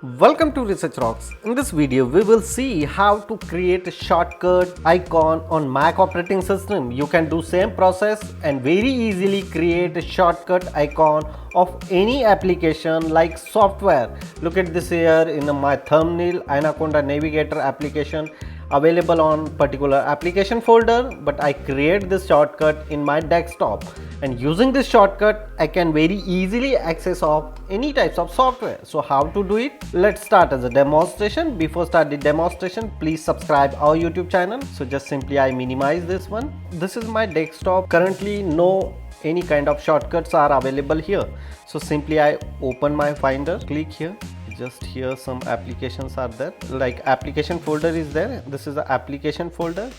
Welcome to Research Rocks. In this video, we will see how to create a shortcut icon on Mac operating system. You can do same process and very easily create a shortcut icon of any application like software. Look at this here in my thumbnail, Anaconda Navigator application available on particular application folder, but I create this shortcut in my desktop, and using this shortcut I can very easily access of any types of software. So how to do it? Let's start as a demonstration. Before start the demonstration, please subscribe our YouTube channel. So just simply I minimize this one. This is my desktop. Currently no any kind of shortcuts are available here. So simply I open my Finder, click here. Just here some applications are there, like application folder is there. This is the application folder.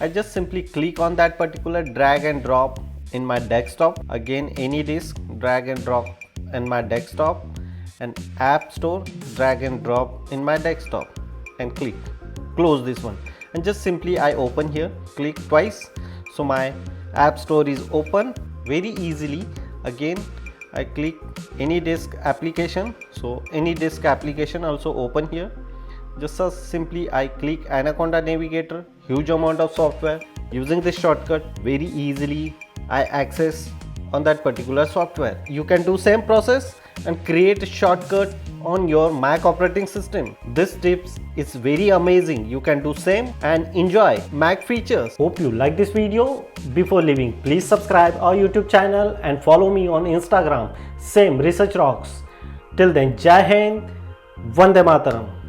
I just simply click on that particular, drag and drop in my desktop. Again any disk, drag and drop in my desktop, and app store, drag and drop in my desktop, and click close this one, and just simply I open here, click twice. So my app store is open very easily. Again I click any disk application, so any disk application also open here. Just as simply I click Anaconda Navigator, huge amount of software. Using this shortcut very easily I access on that particular software. You can do same process and create a shortcut on your Mac operating system. This tips is very amazing. You can do same and enjoy Mac features. Hope you like this video. Before leaving, please subscribe our YouTube channel and follow me on Instagram. Same Research Rocks. Till then, Jai Hind, Vande Mataram.